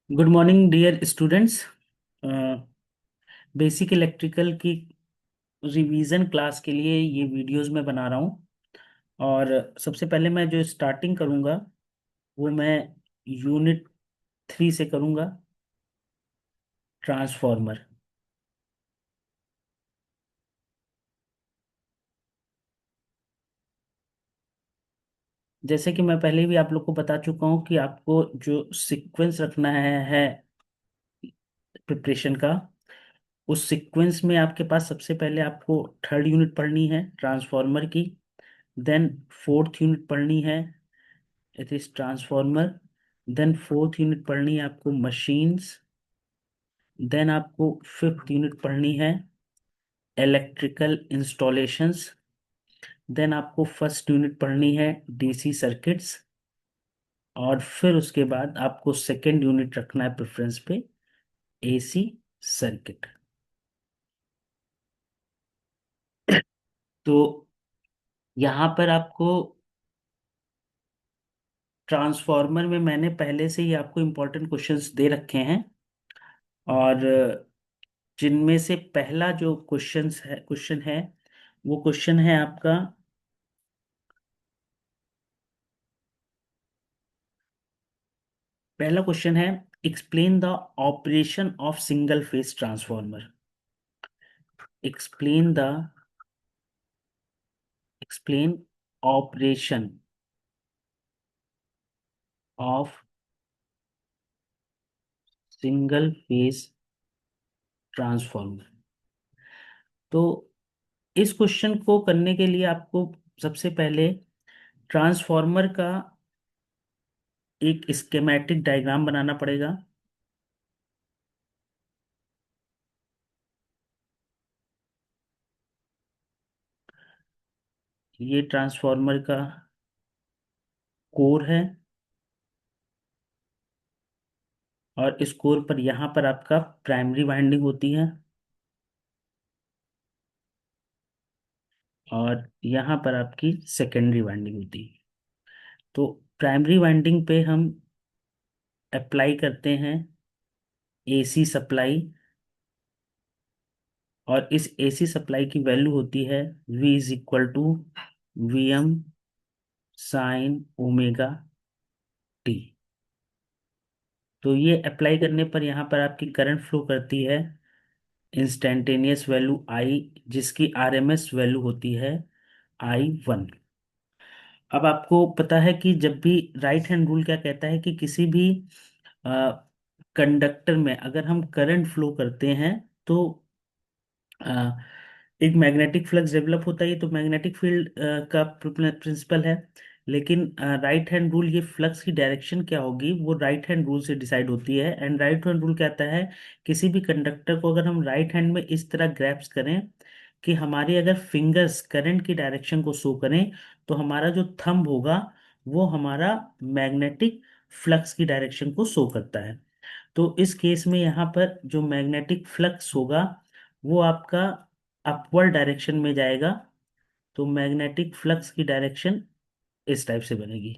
Good morning dear students. Basic electrical की revision class के लिए ये वीडियोस मैं बना रहा हूँ। और सबसे पहले मैं जो स्टार्टिंग करूँगा वो मैं यूनिट 3 से करूँगा, ट्रांसफॉर्मर। जैसे कि मैं पहले भी आप लोग को बता चुका हूँ कि आपको जो सीक्वेंस रखना है प्रिपरेशन का, उस सीक्वेंस में आपके पास सबसे पहले आपको थर्ड यूनिट पढ़नी है ट्रांसफॉर्मर की। देन फोर्थ यूनिट पढ़नी है, it is transformer. Then fourth unit पढ़नी है आपको मशीन्स। देन आपको फिफ्थ यूनिट पढ़नी है इलेक्ट्रिकल इंस्टॉलेशंस। देन आपको फर्स्ट यूनिट पढ़नी है डीसी सर्किट्स। और फिर उसके बाद आपको सेकेंड यूनिट रखना है प्रेफरेंस पे एसी सर्किट। तो यहाँ पर आपको ट्रांसफॉर्मर में मैंने पहले से ही आपको इम्पोर्टेंट क्वेश्चंस दे रखे हैं। और जिनमें से पहला जो क्वेश्चन है वो क्वेश्चन है आपका। पहला क्वेश्चन है, explain the operation of single phase transformer. Explain the explain operation of single phase transformer. तो इस क्वेश्चन को करने के लिए आपको सबसे पहले ट्रांसफॉर्मर का एक स्केमेटिक डायग्राम बनाना पड़ेगा। ये ट्रांसफॉर्मर का कोर है, और इस कोर पर यहाँ पर आपका प्राइमरी वाइंडिंग होती है, और यहाँ पर आपकी सेकेंडरी वाइंडिंग होती है। तो प्राइमरी वाइंडिंग पे हम अप्लाई करते हैं एसी सप्लाई, और इस एसी सप्लाई की वैल्यू होती है V is equal to Vm sine omega t. तो ये अप्लाई करने पर यहाँ पर आपकी करंट फ्लो करती है इंस्टेंटेनियस वैल्यू I, जिसकी आरएमएस वैल्यू होती है I1। अब आपको पता है कि जब भी राइट हैंड रूल क्या कहता है कि किसी भी कंडक्टर में अगर हम करंट फ्लो करते हैं तो अ, एक मैग्नेटिक फ्लक्स डेवलप होता है। ये तो मैग्नेटिक फील्ड का प्रिंसिपल है। लेकिन राइट हैंड रूल, ये फ्लक्स की डायरेक्शन क्या होगी वो राइट हैंड रूल से डिसाइड होती है। एंड राइट हैंड रूल कहता है किसी भी कंडक्टर को अगर हम राइट हैंड में इस तरह ग्रैप्स करें कि हमारी अगर फिंगर्स करंट की डायरेक्शन को शो करें, तो हमारा जो थंब होगा वो हमारा मैग्नेटिक फ्लक्स की डायरेक्शन को शो करता है। तो इस केस में यहाँ पर जो मैग्नेटिक फ्लक्स होगा वो आपका अपवर्ड डायरेक्शन में जाएगा। तो मैग्नेटिक फ्लक्स की डायरेक्शन इस टाइप से बनेगी।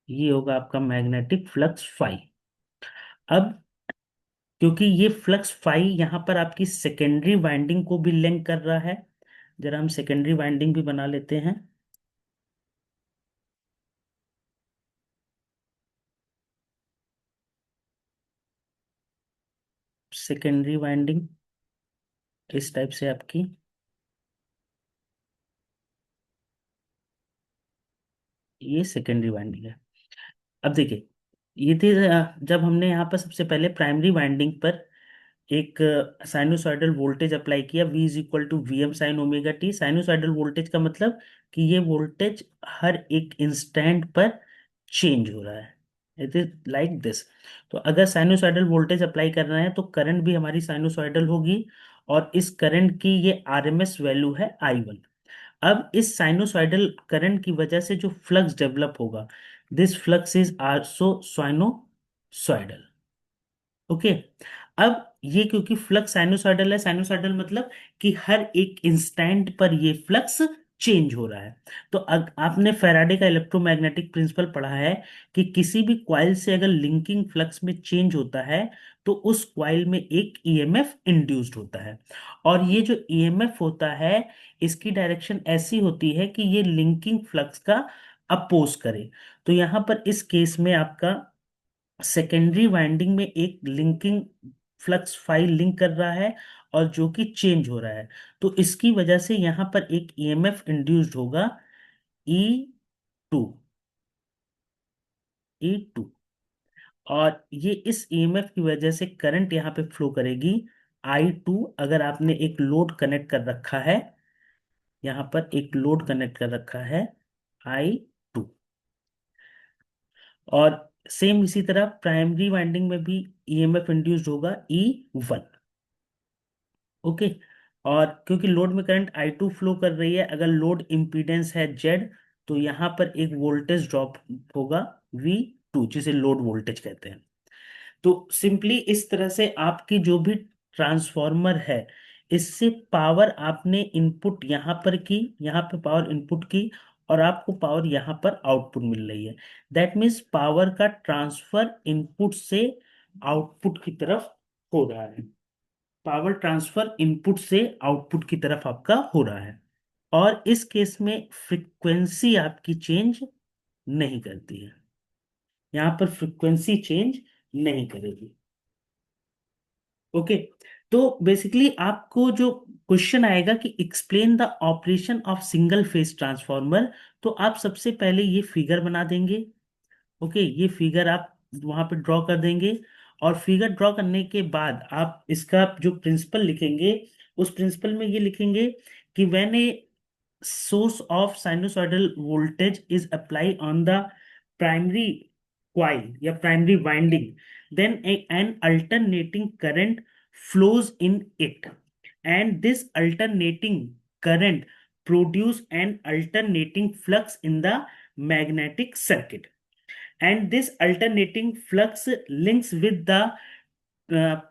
ये होगा आपका मैग्नेटिक फ्लक्स फाई। अब क्योंकि ये फ्लक्स फाई यहाँ पर आपकी सेकेंडरी वाइंडिंग को भी लिंक कर रहा है, जरा हम सेकेंडरी वाइंडिंग भी बना लेते हैं। सेकेंडरी वाइंडिंग इस टाइप से आपकी, ये सेकेंडरी वाइंडिंग है। अब देखिए, ये थी जब हमने यहाँ पर सबसे पहले प्राइमरी वाइंडिंग पर एक साइनोसॉइडल वोल्टेज अप्लाई किया V is equal to Vm sine omega t. Sinusoidal voltage का मतलब कि ये वोल्टेज हर एक इंस्टेंट पर चेंज हो रहा है। It is like this. तो अगर साइनोसॉइडल वोल्टेज अप्लाई करना है तो करंट भी हमारी साइनोसॉइडल होगी, और इस करंट की ये आरएमएस वैल्यू है I1। अब इस साइनोसॉइडल करंट की वजह से जो फ्लक्स डेवलप होगा, this flux is also sinusoidal. Okay. अब ये क्योंकि फ्लक्स साइनोसॉइडल है, साइनोसॉइडल मतलब कि हर एक इंस्टेंट पर ये फ्लक्स चेंज हो रहा है। तो आपने फैराडे का इलेक्ट्रोमैग्नेटिक प्रिंसिपल पढ़ा है कि किसी भी कॉइल से अगर लिंकिंग फ्लक्स में चेंज होता है तो उस कॉइल में एक ईएमएफ इंड्यूस्ड होता है। और ये जो ईएमएफ होता है, इसकी डायरेक्शन ऐसी होती है कि ये लिंकिंग फ्लक्स का अपोज करे। तो यहाँ पर इस केस में आपका सेकेंडरी वाइंडिंग में एक लिंकिंग फ्लक्स फाइल लिंक कर रहा है और जो कि चेंज हो रहा है। तो इसकी वजह से यहाँ पर एक ईएमएफ इंड्यूस्ड होगा, ई ई टू। और ये इस ईएमएफ की वजह से करंट यहाँ पे फ्लो करेगी, आई टू। अगर आपने एक लोड कनेक्ट कर रखा है, यहाँ पर एक लोड कनेक्ट कर रखा है, आई टू। और सेम इसी तरह प्राइमरी वाइंडिंग में भी ईएमएफ इंड्यूस्ड होगा, ई 1। ओके। और क्योंकि लोड में करंट आई टू फ्लो कर रही है, अगर लोड इम्पीडेंस है जेड, तो यहाँ पर एक वोल्टेज ड्रॉप होगा, वी 2, जिसे लोड वोल्टेज कहते हैं। तो सिंपली इस तरह से आपकी जो भी ट्रांसफॉर्मर है, इससे पावर आपने इनपुट यहाँ पर की, यहाँ पे पावर इनपुट की, और आपको पावर यहाँ पर आउटपुट मिल रही है। दैट मीन्स पावर का ट्रांसफर इनपुट से आउटपुट की तरफ हो रहा है। पावर ट्रांसफर इनपुट से आउटपुट की तरफ आपका हो रहा है। और इस केस में फ्रीक्वेंसी आपकी चेंज नहीं करती है, यहाँ पर फ्रीक्वेंसी चेंज नहीं करेगी। ओके। तो बेसिकली आपको जो क्वेश्चन आएगा कि explain the operation of single phase transformer, तो आप सबसे पहले ये फिगर बना देंगे। ओके, ये फिगर आप वहां पे ड्रॉ कर देंगे। और फिगर ड्रॉ करने के बाद आप इसका जो प्रिंसिपल लिखेंगे, उस प्रिंसिपल में ये लिखेंगे कि when A source of sinusoidal voltage is applied on the primary coil या primary winding, then an alternating current flows in it, and this alternating current produce an alternating flux in the magnetic circuit, and this alternating flux links with the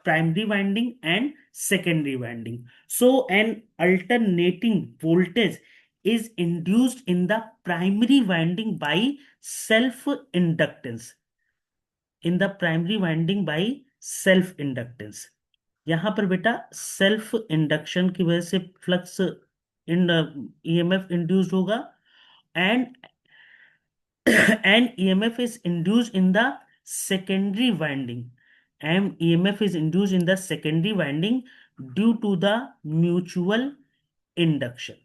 primary winding and secondary winding. So, an alternating voltage is induced in the primary winding by self inductance. In the primary winding by self inductance. यहाँ पर बेटा self induction की वजह से flux in EMF induced होगा, and and EMF is induced in the secondary winding. And EMF is induced in the secondary winding due to the mutual induction.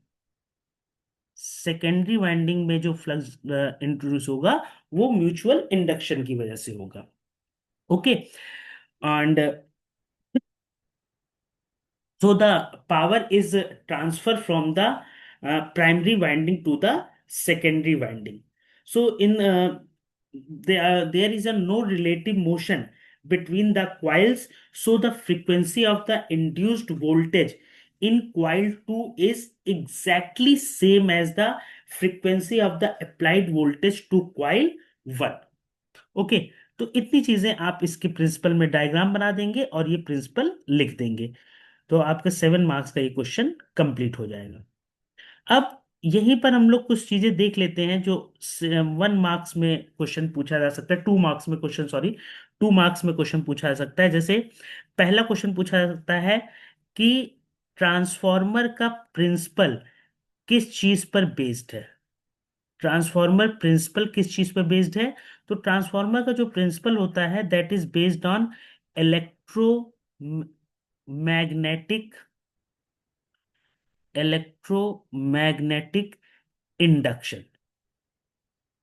Secondary winding में जो flux introduce होगा, वो mutual induction की वजह से होगा। Okay. And so the power is transferred from the primary winding to the secondary winding. So in there is a no relative motion between the coils. So the frequency of the induced voltage in coil 2 is exactly same as the frequency of the applied voltage to coil 1. Okay. तो इतनी चीजें आप इसके principal में diagram बना देंगे और ये प्रिंसिपल लिख देंगे, तो आपका 7 मार्क्स का ये क्वेश्चन कंप्लीट हो जाएगा। अब यहीं पर हम लोग कुछ चीजें देख लेते हैं जो 1 मार्क्स में क्वेश्चन पूछा जा सकता है, 2 मार्क्स में क्वेश्चन, सॉरी, 2 मार्क्स में क्वेश्चन पूछा जा सकता है। जैसे पहला क्वेश्चन पूछा जा सकता है कि ट्रांसफॉर्मर का प्रिंसिपल किस चीज पर बेस्ड है। ट्रांसफॉर्मर प्रिंसिपल किस चीज पर बेस्ड है? तो ट्रांसफॉर्मर का जो प्रिंसिपल होता है, that is based on electro magnetic electromagnetic induction.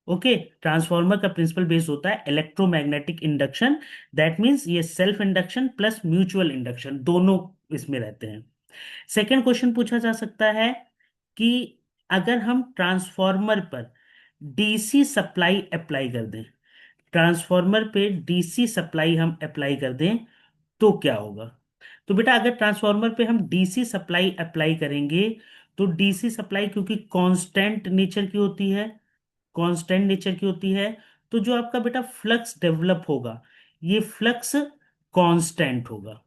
Okay. Transformer का प्रिंसिपल बेस होता है इलेक्ट्रोमैग्नेटिक इंडक्शन। दैट मींस ये self induction plus mutual induction दोनों इसमें रहते हैं। सेकंड क्वेश्चन पूछा जा सकता है कि अगर हम ट्रांसफार्मर पर डीसी सप्लाई अप्लाई कर दें, ट्रांसफार्मर पे डीसी सप्लाई हम अप्लाई कर दें तो क्या होगा? तो बेटा अगर ट्रांसफार्मर पे हम डीसी सप्लाई अप्लाई करेंगे, तो डीसी सप्लाई क्योंकि कांस्टेंट नेचर की होती है, कांस्टेंट नेचर की होती है, तो जो आपका बेटा फ्लक्स डेवलप होगा, ये फ्लक्स कांस्टेंट होगा,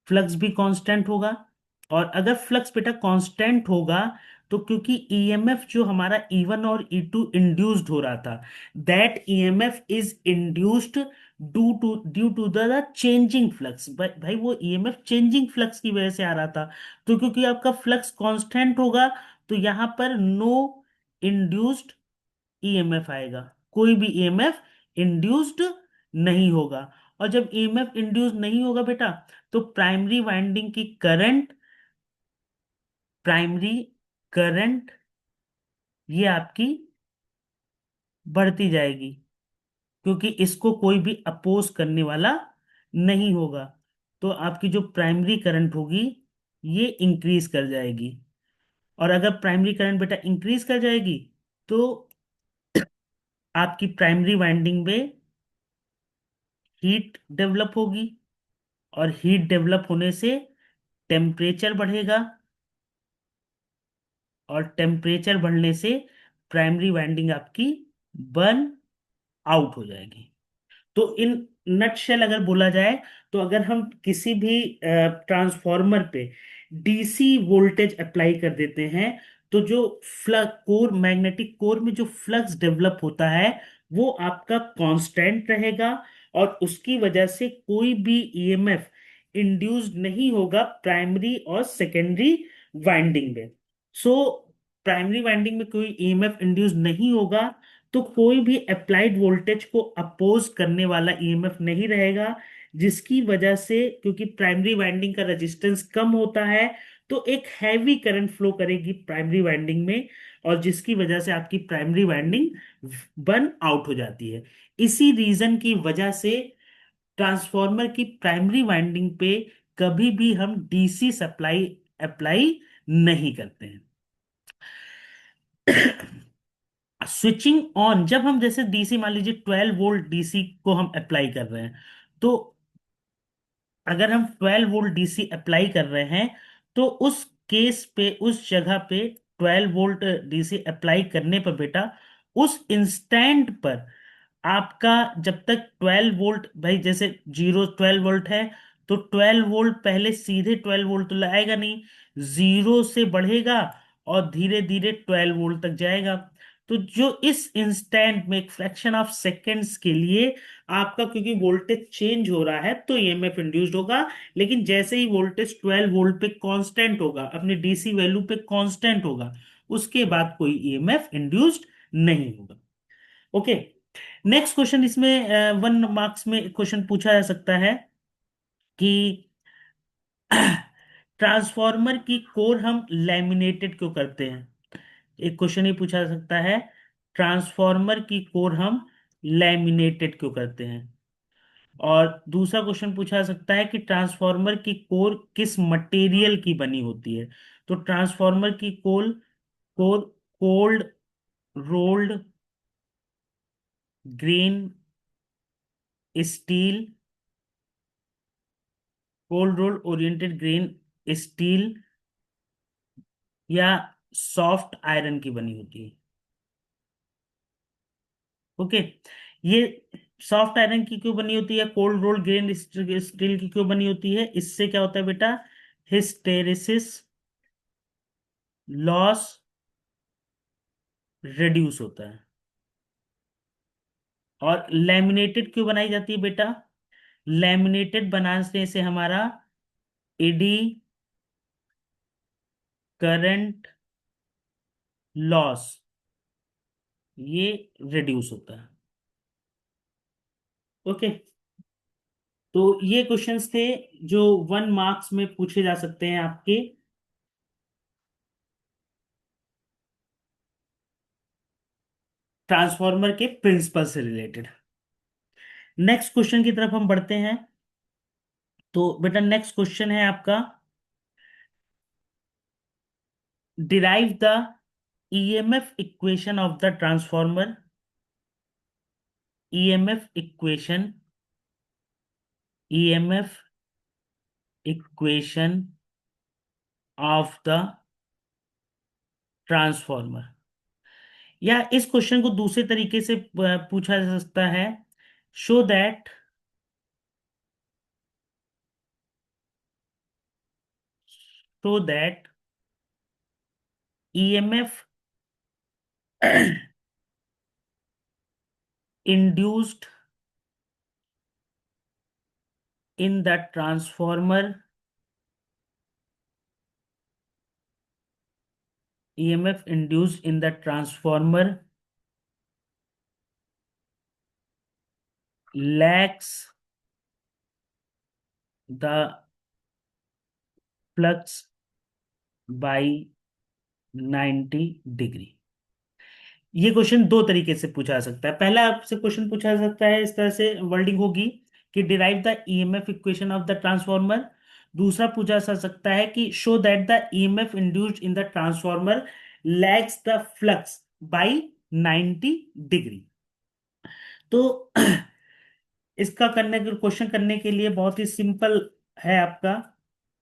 फ्लक्स भी कांस्टेंट होगा। और अगर फ्लक्स बेटा कांस्टेंट होगा, तो क्योंकि ईएमएफ जो हमारा E1 और E2 इंड्यूस्ड हो रहा था, that EMF is induced due to the changing flux. भाई वो ईएमएफ चेंजिंग फ्लक्स की वजह से आ रहा था। तो क्योंकि आपका फ्लक्स कांस्टेंट होगा, तो यहां पर नो इंड्यूस्ड ईएमएफ आएगा, कोई भी ईएमएफ इंड्यूस्ड नहीं होगा। और जब ईएमएफ इंड्यूस्ड नहीं होगा बेटा, तो प्राइमरी करंट ये आपकी बढ़ती जाएगी, क्योंकि इसको कोई भी अपोज करने वाला नहीं होगा। तो आपकी जो प्राइमरी करंट होगी ये इंक्रीज कर जाएगी। और अगर प्राइमरी करंट बेटा इंक्रीज कर जाएगी, तो आपकी प्राइमरी वाइंडिंग में हीट डेवलप होगी, और हीट डेवलप होने से टेम्परेचर बढ़ेगा, और टेम्परेचर बढ़ने से प्राइमरी वाइंडिंग आपकी बर्न आउट हो जाएगी। तो इन नटशेल अगर बोला जाए, तो अगर हम किसी भी ट्रांसफॉर्मर पे डीसी वोल्टेज अप्लाई कर देते हैं, तो जो मैग्नेटिक कोर में जो फ्लक्स डेवलप होता है वो आपका कांस्टेंट रहेगा, और उसकी वजह से कोई भी ईएमएफ इंड्यूस्ड नहीं होगा प्राइमरी और सेकेंडरी वाइंडिंग में। सो प्राइमरी वाइंडिंग में कोई ईएमएफ इंड्यूस नहीं होगा, तो कोई भी अप्लाइड वोल्टेज को अपोज करने वाला ईएमएफ नहीं रहेगा, जिसकी वजह से, क्योंकि प्राइमरी वाइंडिंग का रेजिस्टेंस कम होता है, तो एक हैवी करंट फ्लो करेगी प्राइमरी वाइंडिंग में, और जिसकी वजह से आपकी प्राइमरी वाइंडिंग बर्न आउट हो जाती है। इसी रीजन की वजह से ट्रांसफॉर्मर की प्राइमरी वाइंडिंग पे कभी भी हम डीसी सप्लाई अप्लाई नहीं करते हैं। स्विचिंग ऑन, जब हम जैसे डीसी मान लीजिए 12 वोल्ट डीसी को हम अप्लाई कर रहे हैं, तो अगर हम 12 वोल्ट डीसी अप्लाई कर रहे हैं, तो उस केस पे, उस जगह पे 12 वोल्ट डीसी अप्लाई करने पर बेटा, उस इंस्टेंट पर आपका, जब तक 12 वोल्ट, भाई जैसे 12 वोल्ट है, तो 12 वोल्ट पहले सीधे 12 वोल्ट तो लाएगा नहीं, जीरो से बढ़ेगा और धीरे धीरे 12 वोल्ट तक जाएगा। तो जो इस इंस्टेंट में एक फ्रैक्शन ऑफ सेकेंड्स के लिए आपका, क्योंकि वोल्टेज चेंज हो रहा है, तो ईएमएफ इंड्यूस्ड होगा। लेकिन जैसे ही वोल्टेज 12 वोल्ट पे कांस्टेंट होगा, अपने डीसी वैल्यू पे कांस्टेंट होगा, उसके बाद कोई ईएमएफ इंड्यूस्ड नहीं होगा। ओके। नेक्स्ट क्वेश्चन, इसमें 1 मार्क्स में क्वेश्चन पूछा जा सकता है कि ट्रांसफॉर्मर की कोर हम लैमिनेटेड क्यों करते हैं। एक क्वेश्चन ही पूछा जा सकता है, ट्रांसफॉर्मर की कोर हम लैमिनेटेड क्यों करते हैं। और दूसरा क्वेश्चन पूछा जा सकता है कि ट्रांसफॉर्मर की कोर किस मटेरियल की बनी होती है। तो ट्रांसफॉर्मर की core cold rolled grain steel, cold roll oriented grain steel, या सॉफ्ट आयरन की बनी होती है। ओके। ये सॉफ्ट आयरन की क्यों बनी होती है, कोल्ड रोल ग्रेन स्टील की क्यों बनी होती है, इससे क्या होता है बेटा, हिस्टेरिसिस लॉस रिड्यूस होता है। और लैमिनेटेड क्यों बनाई जाती है बेटा, लैमिनेटेड बनाने से हमारा एडी करंट लॉस ये रिड्यूस होता है। ओके। तो ये क्वेश्चंस थे जो 1 मार्क्स में पूछे जा सकते हैं आपके ट्रांसफॉर्मर के प्रिंसिपल से रिलेटेड। नेक्स्ट क्वेश्चन की तरफ हम बढ़ते हैं। तो बेटा नेक्स्ट क्वेश्चन है आपका, derive the EMF equation of the transformer. EMF equation, EMF equation of the transformer. या इस क्वेश्चन को दूसरे तरीके से पूछा जा सकता है, show that show that EMF induced in the transformer, EMF induced in the transformer lacks the flux by 90 degree. ये क्वेश्चन दो तरीके से पूछा जा सकता है। पहला आपसे क्वेश्चन पूछा जा सकता है, इस तरह से वर्डिंग होगी कि derive the EMF equation of the transformer. दूसरा पूछा जा सकता है कि show that the EMF induced in the transformer lags the flux by 90 degree. तो इसका करने के क्वेश्चन करने के लिए बहुत ही सिंपल है आपका।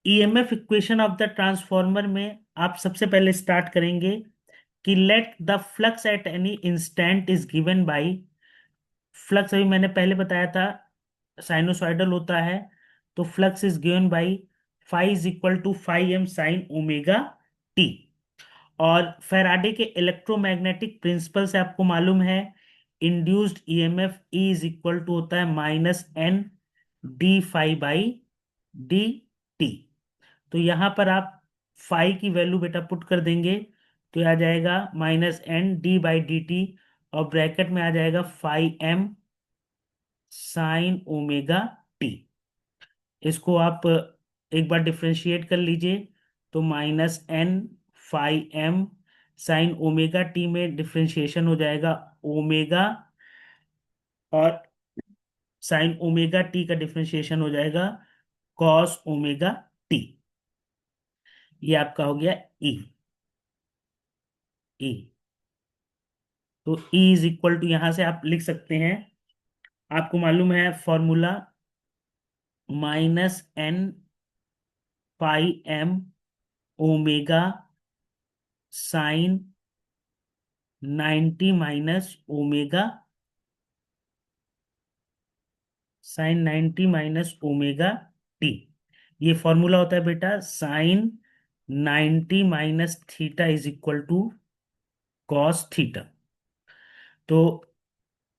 EMF equation of the transformer में आप सबसे पहले स्टार्ट करेंगे कि let the flux at any instant is given by, flux अभी मैंने पहले बताया था साइनोसॉइडल होता है, तो flux is given by phi is equal to phi m sine omega t. और फैराडे के इलेक्ट्रोमैग्नेटिक प्रिंसिपल से आपको मालूम है induced EMF e is equal to होता है minus n d phi by d T. तो यहां पर आप फाई की वैल्यू बेटा पुट कर देंगे तो ये आ जाएगा minus n d by d t, और ब्रैकेट में आ जाएगा phi m sine omega t. इसको आप एक बार डिफ्रेंशिएट कर लीजिए तो minus n phi m sine omega t में डिफ्रेंशिएशन हो जाएगा ओमेगा, और साइन ओमेगा टी का डिफ्रेंशिएशन हो जाएगा कॉस ओमेगा टी। ये आपका हो गया ई। ई तो E इज इक्वल टू यहां से आप लिख सकते हैं, आपको मालूम है formula minus N pi M omega sine 90 minus omega sine 90 minus omega T. ये फॉर्मूला होता है बेटा sine 90 minus theta is equal to cos theta. तो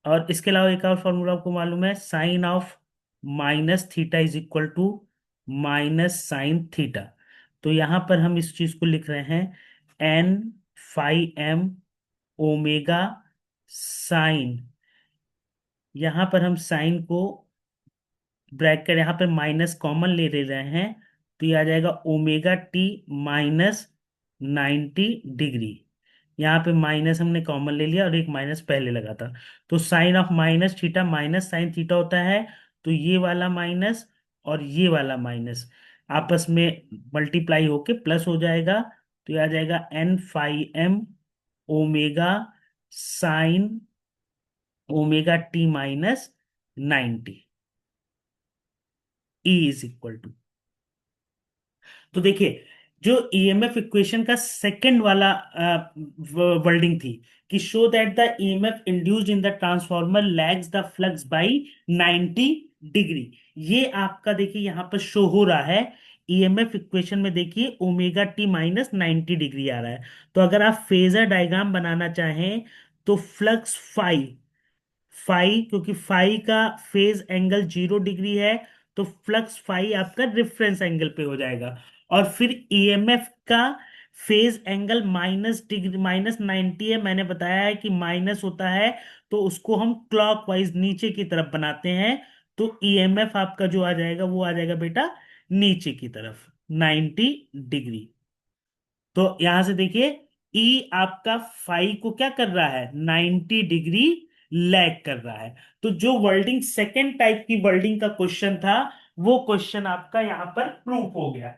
और इसके अलावा एक और फॉर्मूला आपको मालूम है sine of minus theta is equal to minus sine theta. तो यहां पर हम इस चीज को लिख रहे हैं n phi m omega sine, यहां पर हम साइन को ब्रैकेट यहाँ पे माइनस कॉमन ले रहे हैं तो ये आ जाएगा ओमेगा टी माइनस 90 डिग्री। यहाँ पे माइनस हमने कॉमन ले लिया और एक माइनस पहले लगा था, तो sine of minus theta minus sine theta होता है। तो ये वाला माइनस और ये वाला माइनस आपस में मल्टीप्लाई होके प्लस हो जाएगा, तो ये आ जाएगा n phi m omega sine omega t minus 90। E is equal to, तो देखिए जो ईएमएफ इक्वेशन का सेकंड वाला वर्डिंग थी कि show that the EMF induced in the transformer lags the flux by 90 degree, ये आपका देखिए यहां पर शो हो रहा है। ईएमएफ इक्वेशन में देखिए ओमेगा टी माइनस 90 डिग्री आ रहा है। तो अगर आप फेजर डायग्राम बनाना चाहें तो फ्लक्स फाई, फाई क्योंकि फाई का फेज एंगल 0 डिग्री है, तो फ्लक्स फाई आपका रिफरेंस एंगल पे हो जाएगा। और फिर ईएमएफ का phase angle minus degree minus 90 है, मैंने बताया है कि माइनस होता है तो उसको हम क्लॉकवाइज नीचे की तरफ बनाते हैं, तो ईएमएफ आपका जो आ जाएगा वो आ जाएगा बेटा नीचे की तरफ 90 डिग्री। तो यहां से देखिए ई आपका फाई को क्या कर रहा है 90 डिग्री लैग कर रहा है। तो जो वर्ल्डिंग सेकेंड टाइप की वर्ल्डिंग का क्वेश्चन था वो क्वेश्चन आपका यहां पर प्रूफ हो गया।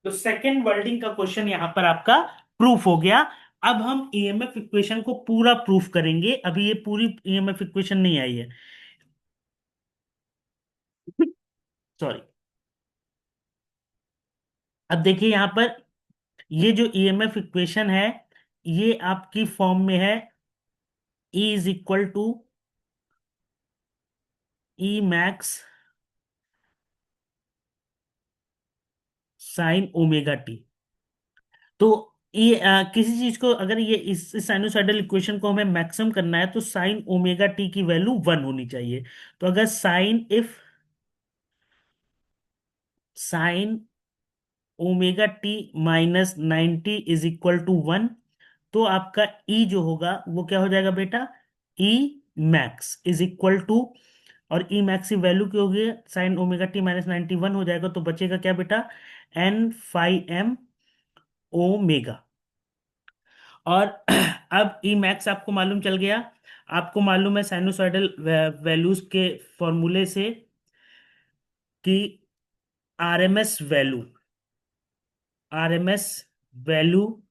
तो सेकेंड वर्ल्डिंग का क्वेश्चन यहां पर आपका प्रूफ हो गया। अब हम ईएमएफ इक्वेशन को पूरा प्रूफ करेंगे, अभी ये पूरी ईएमएफ इक्वेशन नहीं आई है। सॉरी। अब देखिए यहां पर ये जो ईएमएफ इक्वेशन है ये आपकी फॉर्म में है E is equal to e max sine omega t. तो ये किसी चीज को अगर ये इस साइनोसॉइडल इक्वेशन को हमें मैक्सिमम करना है तो साइन ओमेगा टी की वैल्यू 1 होनी चाहिए। तो अगर sine omega t minus 90 is equal to 1, तो आपका ई जो होगा वो क्या हो जाएगा बेटा, E max is equal to, और ई मैक्स की वैल्यू क्या होगी, साइन ओमेगा टी माइनस 91 हो जाएगा, तो बचेगा क्या बेटा, एन फाइ एम ओमेगा। और अब ई मैक्स आपको मालूम चल गया। आपको मालूम है साइनोसॉइडल वैल्यूज के फॉर्मूले से कि RMS value, RMS value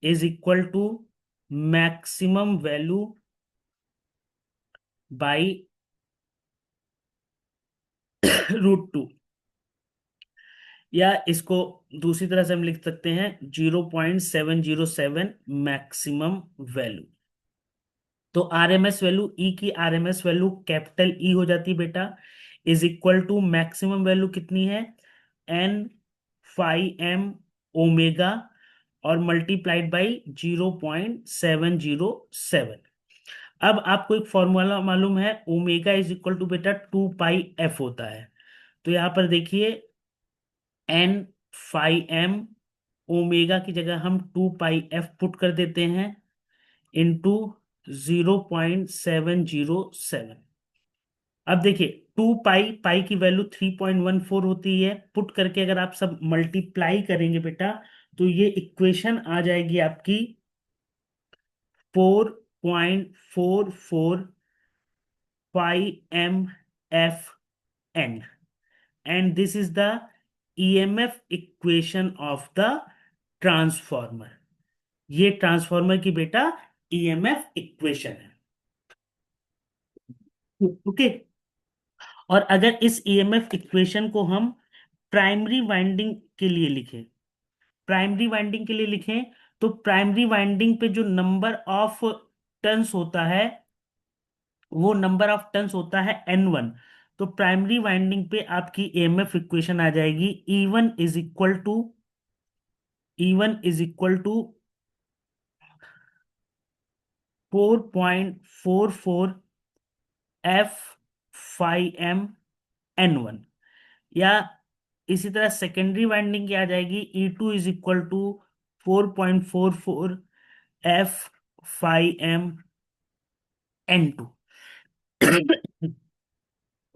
is equal to maximum value by √2, या इसको दूसरी तरह से हम लिख सकते हैं 0.707 मैक्सिमम वैल्यू। तो आरएमएस वैल्यू, ई की आरएमएस वैल्यू कैपिटल ई हो जाती है बेटा, is equal to maximum value कितनी है, एन फाइ एम ओमेगा, और मल्टीप्लाइड बाई 0.707। अब आपको एक फॉर्मूला मालूम है, ओमेगा इज इक्वल टू बेटा 2 पाई एफ होता है। तो यहां पर देखिए, एन फाइ एम ओमेगा की जगह हम 2 पाई एफ पुट कर देते हैं इंटू 0.707। अब देखिए, 2 पाई, पाई की वैल्यू 3.14 होती है, पुट करके अगर आप सब मल्टीप्लाई करेंगे बेटा, तो ये इक्वेशन आ जाएगी आपकी 4.44 pi M F N, and this is the EMF equation of the transformer. ये ट्रांसफॉर्मर की बेटा ईएमएफ इक्वेशन है। ओके। और अगर इस ईएमएफ इक्वेशन को हम प्राइमरी वाइंडिंग के लिए लिखें, प्राइमरी वाइंडिंग के लिए लिखें, तो प्राइमरी वाइंडिंग पे जो नंबर ऑफ टर्न्स होता है, वो नंबर ऑफ टर्न्स होता है N1। तो प्राइमरी वाइंडिंग पे आपकी ईएमएफ इक्वेशन आ जाएगी, E1 is equal to 4.44 F5M N1। या इसी तरह सेकेंडरी वाइंडिंग की आ जाएगी, E2 is equal to 4.44 F5M N2।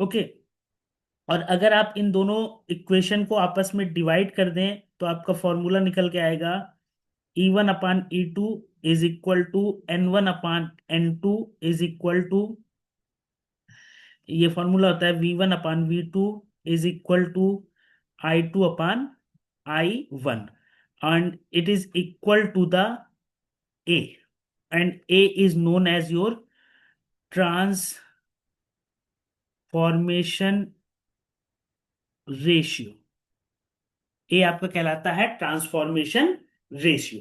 Okay. और अगर आप इन दोनों इक्वेशन को आपस में डिवाइड कर दें तो आपका फॉर्मूला निकल के आएगा, E1/E2 is equal to N1/N2 is equal to, ये फॉर्मूला होता है V1/V2 is equal to I2/I1, and it is equal to the A, and A is known as your transformation ratio. A आपका कहलाता है transformation ratio.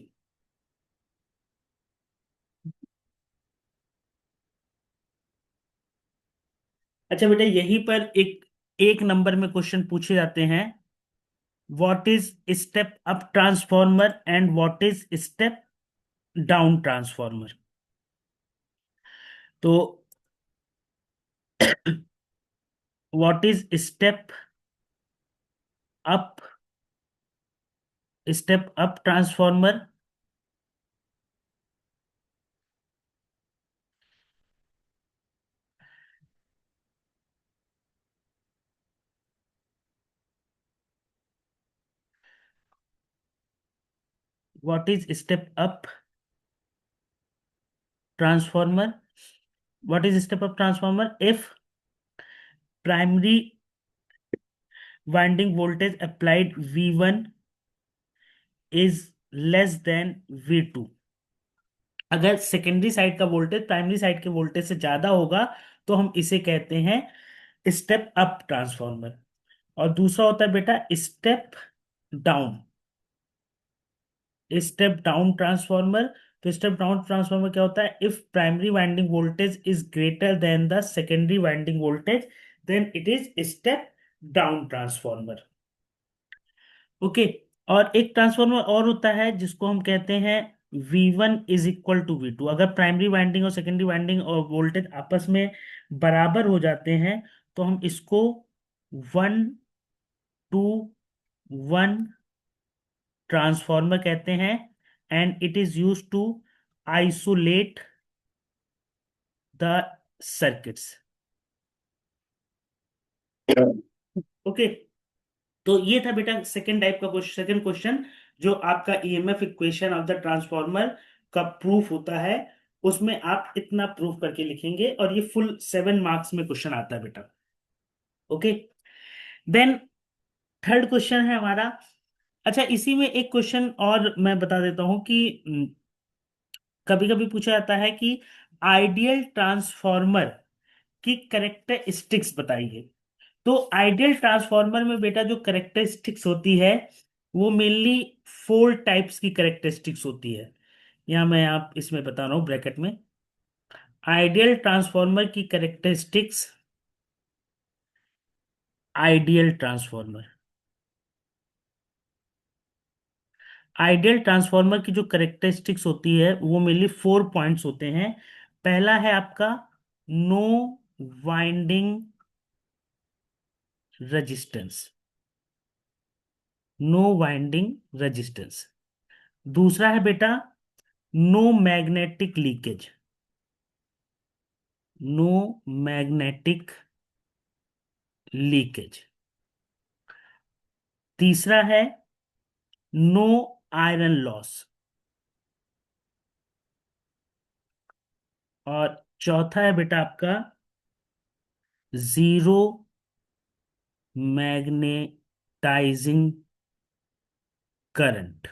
अच्छा बेटा, यहीं पर एक एक नंबर में क्वेश्चन पूछे जाते हैं, what is step up transformer and what is step down transformer. तो what is up step up transformer, what is step up transformer, what is step up transformer if primary winding voltage applied V1 is less than V2। अगर secondary side का voltage primary side के voltage से ज्यादा होगा तो हम इसे कहते हैं स्टेप अप ट्रांसफॉर्मर। और दूसरा होता है बेटा step down, step down transformer. तो स्टेप डाउन ट्रांसफॉर्मर क्या होता है, if primary winding voltage is greater than the secondary winding voltage, then it is step down transformer. Okay. और एक ट्रांसफार्मर और होता है जिसको हम कहते हैं V1 = V2। अगर प्राइमरी वाइंडिंग और सेकेंडरी वाइंडिंग और वोल्टेज आपस में बराबर हो जाते हैं तो हम इसको 1-to-1 ट्रांसफार्मर कहते हैं। And it is use to isolate the circuits. Okay. तो ये था बेटा सेकंड टाइप का क्वेश्चन, सेकंड क्वेश्चन, जो आपका EMF equation of the transformer का प्रूफ होता है। उसमें आप इतना प्रूफ करके लिखेंगे और ये फुल 7 मार्क्स में क्वेश्चन आता है बेटा। ओके। देन थर्ड क्वेश्चन है हमारा। अच्छा, इसी में एक क्वेश्चन और मैं बता देता हूं कि कभी कभी पूछा जाता है कि आइडियल ट्रांसफार्मर की करेक्टरिस्टिक्स बताइए। तो आइडियल ट्रांसफार्मर में बेटा जो करेक्टरिस्टिक्स होती है वो मेनली 4 टाइप्स की करेक्टरिस्टिक्स होती है। यहाँ मैं आप इसमें बता रहा हूँ ब्रैकेट में। आइडियल ट्रांसफार्मर की characteristics. Ideal transformer, ideal transformer की जो करेक्टरिस्टिक्स होती है वो मेनली 4 पॉइंट्स होते हैं। पहला है आपका no winding resistance. No winding resistance. दूसरा है बेटा no magnetic leakage. No magnetic leakage. तीसरा है नो आयरन लॉस। और चौथा है बेटा आपका जीरो मैग्नेटाइजिंग करंट।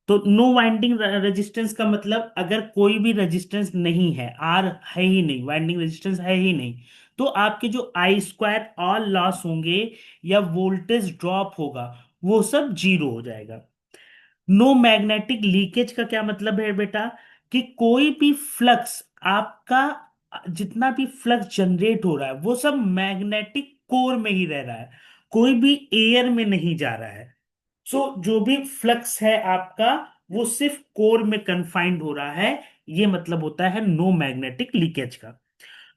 तो नो वाइंडिंग रेजिस्टेंस का मतलब अगर कोई भी रेजिस्टेंस नहीं है, आर है ही नहीं, वाइंडिंग रेजिस्टेंस है ही नहीं, तो आपके जो I² ऑल लॉस होंगे या वोल्टेज ड्रॉप होगा वो सब जीरो हो जाएगा। नो मैग्नेटिक लीकेज का क्या मतलब है बेटा, कि कोई भी फ्लक्स आपका, जितना भी फ्लक्स जनरेट हो रहा है वो सब मैग्नेटिक कोर में ही रह रहा है, कोई भी एयर में नहीं जा रहा है। सो जो भी फ्लक्स है आपका वो सिर्फ कोर में कंफाइंड हो रहा है। ये मतलब होता है नो मैग्नेटिक लीकेज का।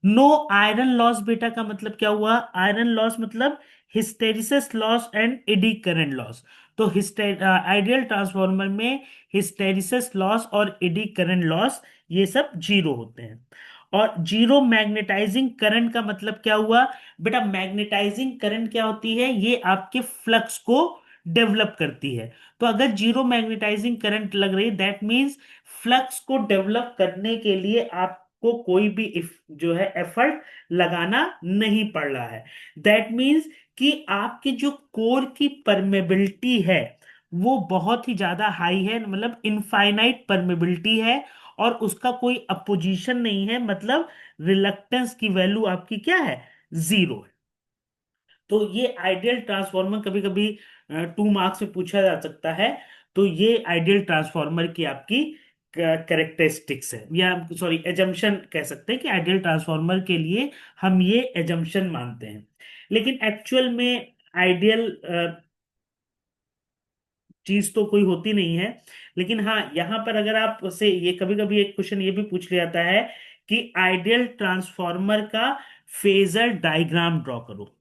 नो आयरन लॉस बेटा का मतलब क्या हुआ, आयरन लॉस मतलब hysteresis loss and eddy current loss. तो आइडियल ट्रांसफार्मर में हिस्टेरिसिस लॉस और एडी करंट लॉस ये सब जीरो होते हैं। और जीरो मैग्नेटाइजिंग करंट का मतलब क्या हुआ बेटा, मैग्नेटाइजिंग करंट क्या होती है, ये आपके फ्लक्स को डेवलप करती है। तो अगर जीरो मैग्नेटाइजिंग करंट लग रही, दैट मींस फ्लक्स को डेवलप करने के लिए आपको कोई भी जो है एफर्ट लगाना नहीं पड़ रहा है। दैट मींस कि आपकी जो कोर की परमेबिलिटी है वो बहुत ही ज्यादा हाई है, मतलब इनफाइनाइट परमेबिलिटी है, और उसका कोई अपोजिशन नहीं है, मतलब रिलक्टेंस की वैल्यू आपकी क्या है, जीरो है। तो ये आइडियल ट्रांसफार्मर कभी कभी 2 मार्क्स में पूछा जा सकता है। तो ये आइडियल ट्रांसफार्मर की आपकी करेक्टरिस्टिक्स है, या सॉरी एजम्पशन कह सकते हैं कि आइडियल ट्रांसफार्मर के लिए हम ये एजम्पशन मानते हैं। लेकिन एक्चुअल में आइडियल चीज तो कोई होती नहीं है। लेकिन हाँ, यहाँ पर अगर आप से ये कभी कभी एक क्वेश्चन ये भी पूछ लिया जाता है कि आइडियल ट्रांसफार्मर का फेजर डायग्राम ड्रॉ करो।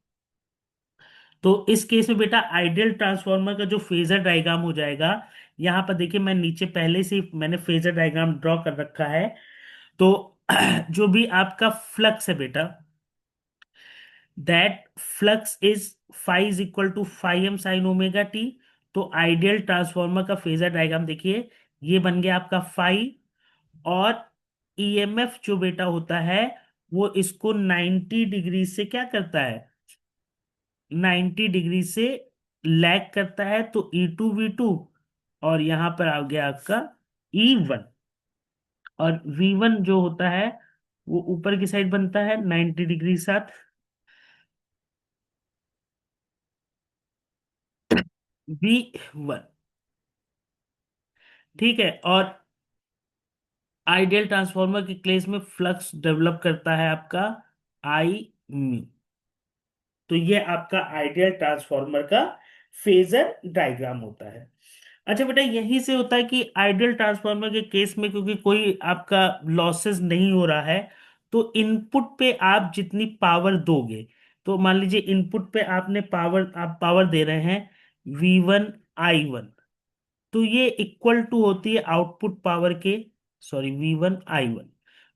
तो इस केस में बेटा आइडियल ट्रांसफार्मर का जो फेजर डायग्राम हो जाएगा, यहाँ पर देखिए मैं नीचे पहले से ही मैंने फेजर डायग्राम ड्रॉ कर रखा है। तो जो भी आपका फ्लक्स है बेटा, that flux is phi is equal to phi m sine omega t. तो आइडियल ट्रांसफार्मर का फेजर डायग्राम देखिए, ये बन गया आपका फाई। और ईएमएफ जो बेटा होता है वो इसको 90 डिग्री से क्या करता है, 90 डिग्री से लैग करता है। तो E2 V2, और यहां पर आ गया आपका E1। और V1 जो होता है वो ऊपर की साइड बनता है 90 डिग्री के साथ, V1। ठीक है। और आइडियल ट्रांसफार्मर के केस में फ्लक्स डेवलप करता है आपका I म्यू। तो ये आपका आइडियल ट्रांसफार्मर का फेजर डायग्राम होता है। अच्छा बेटा, यहीं से होता है कि आइडियल ट्रांसफार्मर के केस में, क्योंकि कोई आपका लॉसेस नहीं हो रहा है, तो इनपुट पे आप जितनी पावर दोगे, तो मान लीजिए इनपुट पे आपने पावर, आप पावर दे रहे हैं V1 I1, तो ये इक्वल टू होती है आउटपुट पावर के, सॉरी V1 I1,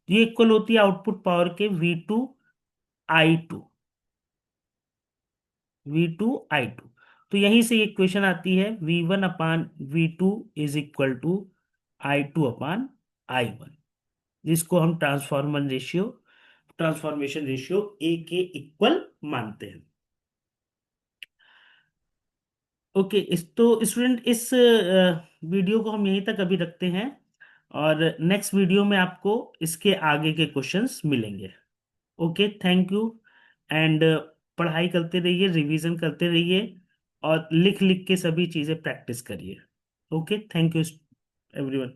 ये इक्वल होती है आउटपुट पावर के V2 I2, V2 I2। तो यहीं से एक क्वेश्चन आती है, V1/V2 is equal to I2/I1, जिसको हम ट्रांसफॉर्मेशन रेशियो ए के इक्वल मानते हैं। ओके, इस तो स्टूडेंट, इस वीडियो को हम यहीं तक अभी रखते हैं, और नेक्स्ट वीडियो में आपको इसके आगे के क्वेश्चंस मिलेंगे। Okay, thank you. एंड पढ़ाई करते रहिए, रिवीजन करते रहिए, और लिख लिख के सभी चीज़ें प्रैक्टिस करिए। Okay, thank you everyone.